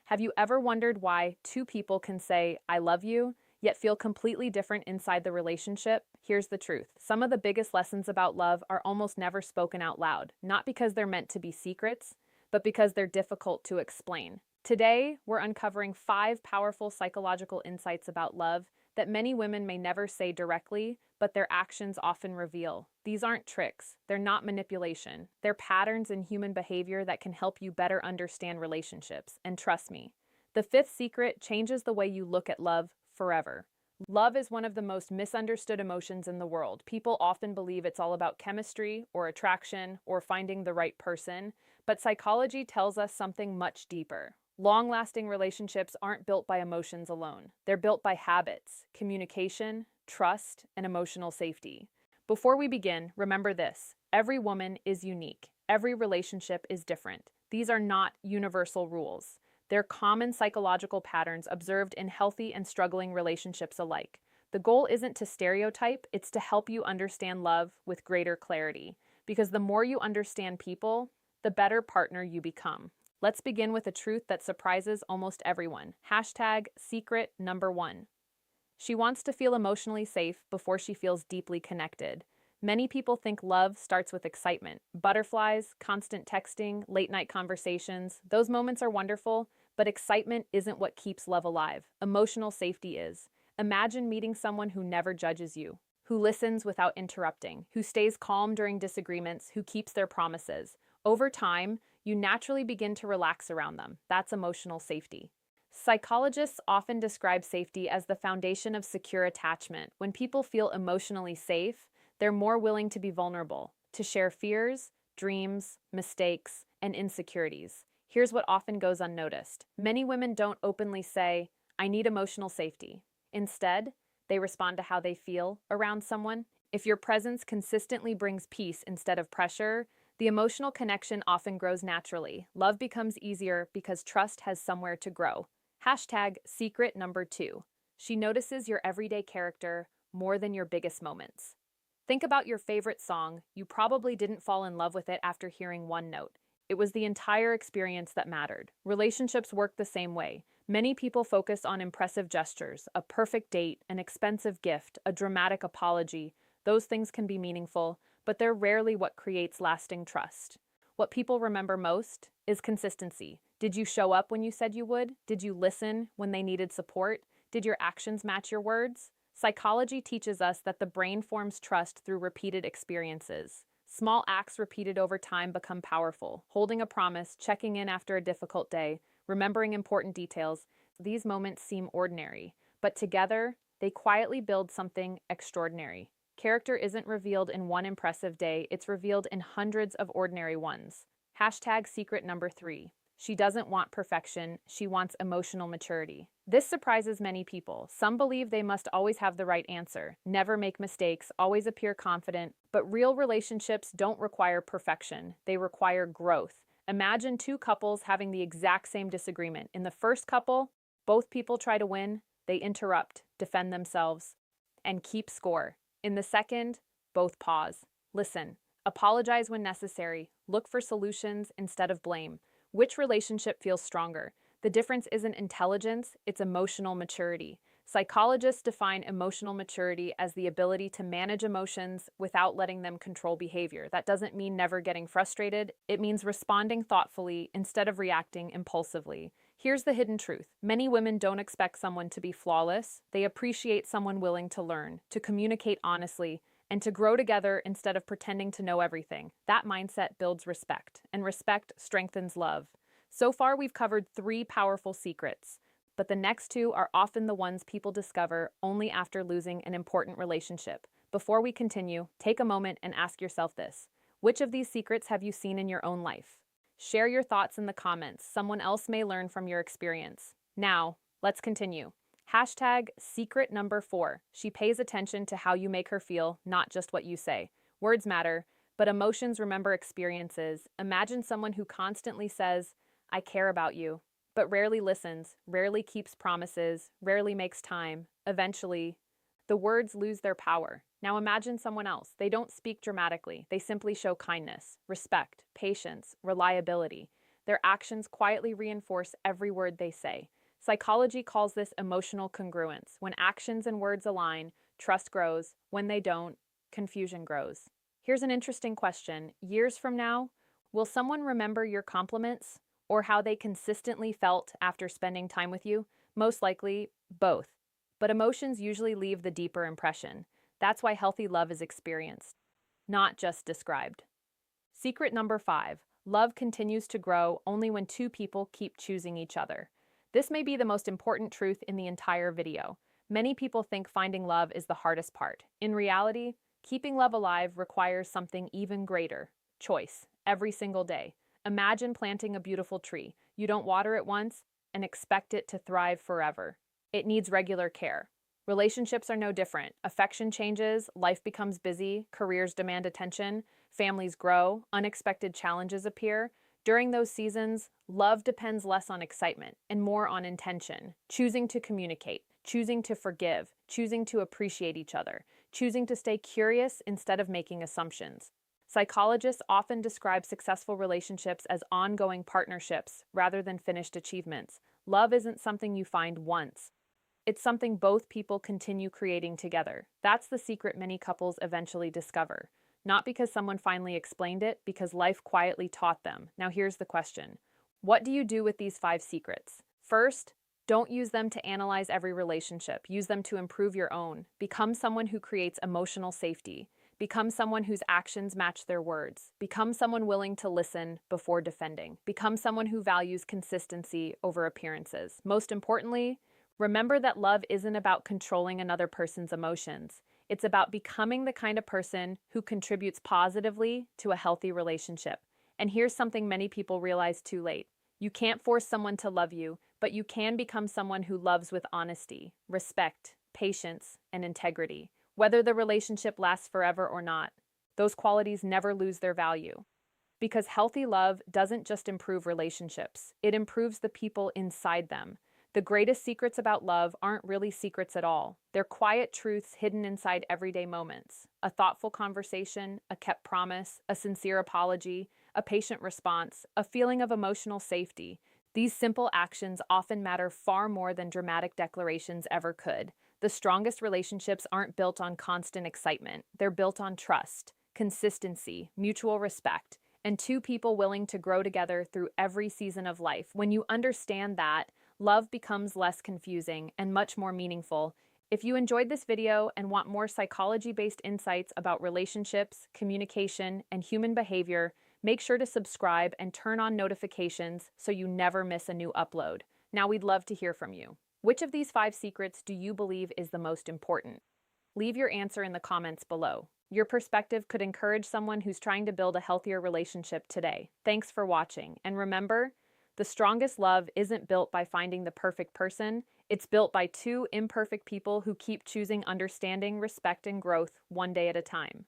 Have you ever wondered why two people can say, I love you, yet feel completely different inside the relationship? Here's the truth. Some of the biggest lessons about love are almost never spoken out loud, not because they're meant to be secrets, but because they're difficult to explain. Today, we're uncovering 5 powerful psychological insights about love that many women may never say directly, but their actions often reveal. These aren't tricks, they're not manipulation. They're patterns in human behavior that can help you better understand relationships. And trust me, the fifth secret changes the way you look at love forever. Love is one of the most misunderstood emotions in the world. People often believe it's all about chemistry or attraction or finding the right person, but psychology tells us something much deeper. Long-lasting relationships aren't built by emotions alone. They're built by habits, communication, trust, and emotional safety. Before we begin, remember this: every woman is unique. Every relationship is different. These are not universal rules. They're common psychological patterns observed in healthy and struggling relationships alike. The goal isn't to stereotype, it's to help you understand love with greater clarity. Because the more you understand people, the better partner you become. Let's begin with a truth that surprises almost everyone. Hashtag secret number 1. She wants to feel emotionally safe before she feels deeply connected. Many people think love starts with excitement. Butterflies, constant texting, late night conversations. Those moments are wonderful, but excitement isn't what keeps love alive. Emotional safety is. Imagine meeting someone who never judges you, who listens without interrupting, who stays calm during disagreements, who keeps their promises. Over time, you naturally begin to relax around them. That's emotional safety. Psychologists often describe safety as the foundation of secure attachment. When people feel emotionally safe, they're more willing to be vulnerable, to share fears, dreams, mistakes, and insecurities. Here's what often goes unnoticed. Many women don't openly say, I need emotional safety. Instead, they respond to how they feel around someone. If your presence consistently brings peace instead of pressure, the emotional connection often grows naturally. Love becomes easier because trust has somewhere to grow. Hashtag secret number 2. She notices your everyday character more than your biggest moments. Think about your favorite song. You probably didn't fall in love with it after hearing one note. It was the entire experience that mattered. Relationships work the same way. Many people focus on impressive gestures, a perfect date, an expensive gift, a dramatic apology. Those things can be meaningful, but they're rarely what creates lasting trust. What people remember most is consistency. Did you show up when you said you would? Did you listen when they needed support? Did your actions match your words? Psychology teaches us that the brain forms trust through repeated experiences. Small acts repeated over time become powerful. Holding a promise, checking in after a difficult day, remembering important details. These moments seem ordinary, but together, they quietly build something extraordinary. Character isn't revealed in one impressive day, it's revealed in hundreds of ordinary ones. Hashtag secret number 3. She doesn't want perfection, she wants emotional maturity. This surprises many people. Some believe they must always have the right answer, never make mistakes, always appear confident. But real relationships don't require perfection, they require growth. Imagine 2 couples having the exact same disagreement. In the first couple, both people try to win, they interrupt, defend themselves, and keep score. In the second, both pause, listen, apologize when necessary, look for solutions instead of blame. Which relationship feels stronger? The difference isn't intelligence, it's emotional maturity. Psychologists define emotional maturity as the ability to manage emotions without letting them control behavior. That doesn't mean never getting frustrated, it means responding thoughtfully instead of reacting impulsively. Here's the hidden truth. Many women don't expect someone to be flawless. They appreciate someone willing to learn, to communicate honestly, and to grow together instead of pretending to know everything. That mindset builds respect, and respect strengthens love. So far, we've covered 3 powerful secrets, but the next 2 are often the ones people discover only after losing an important relationship. Before we continue, take a moment and ask yourself this: which of these secrets have you seen in your own life? Share your thoughts in the comments. Someone else may learn from your experience. Now, let's continue. Hashtag secret number 4. She pays attention to how you make her feel, not just what you say. Words matter, but emotions remember experiences. Imagine someone who constantly says, I care about you, but rarely listens, rarely keeps promises, rarely makes time. Eventually, the words lose their power. Now imagine someone else. They don't speak dramatically. They simply show kindness, respect, patience, reliability. Their actions quietly reinforce every word they say. Psychology calls this emotional congruence. When actions and words align, trust grows. When they don't, confusion grows. Here's an interesting question. Years from now, will someone remember your compliments or how they consistently felt after spending time with you? Most likely, both. But emotions usually leave the deeper impression. That's why healthy love is experienced, not just described. Secret number 5. Love continues to grow only when two people keep choosing each other. This may be the most important truth in the entire video. Many people think finding love is the hardest part. In reality, keeping love alive requires something even greater: choice, every single day. Imagine planting a beautiful tree. You don't water it once and expect it to thrive forever. It needs regular care. Relationships are no different. Affection changes, life becomes busy, careers demand attention, families grow, unexpected challenges appear. During those seasons, love depends less on excitement and more on intention, choosing to communicate, choosing to forgive, choosing to appreciate each other, choosing to stay curious instead of making assumptions. Psychologists often describe successful relationships as ongoing partnerships rather than finished achievements. Love isn't something you find once. It's something both people continue creating together. That's the secret many couples eventually discover. Not because someone finally explained it, because life quietly taught them. Now here's the question. What do you do with these 5 secrets? First, don't use them to analyze every relationship. Use them to improve your own. Become someone who creates emotional safety. Become someone whose actions match their words. Become someone willing to listen before defending. Become someone who values consistency over appearances. Most importantly, remember that love isn't about controlling another person's emotions. It's about becoming the kind of person who contributes positively to a healthy relationship. And here's something many people realize too late. You can't force someone to love you, but you can become someone who loves with honesty, respect, patience, and integrity. Whether the relationship lasts forever or not, those qualities never lose their value. Because healthy love doesn't just improve relationships, it improves the people inside them. The greatest secrets about love aren't really secrets at all. They're quiet truths hidden inside everyday moments. A thoughtful conversation, a kept promise, a sincere apology, a patient response, a feeling of emotional safety. These simple actions often matter far more than dramatic declarations ever could. The strongest relationships aren't built on constant excitement. They're built on trust, consistency, mutual respect, and two people willing to grow together through every season of life. When you understand that, love becomes less confusing and much more meaningful. If you enjoyed this video and want more psychology-based insights about relationships, communication, and human behavior, make sure to subscribe and turn on notifications so you never miss a new upload. Now we'd love to hear from you. Which of these 5 secrets do you believe is the most important? Leave your answer in the comments below. Your perspective could encourage someone who's trying to build a healthier relationship today. Thanks for watching, and remember, the strongest love isn't built by finding the perfect person, it's built by 2 imperfect people who keep choosing understanding, respect, and growth one day at a time.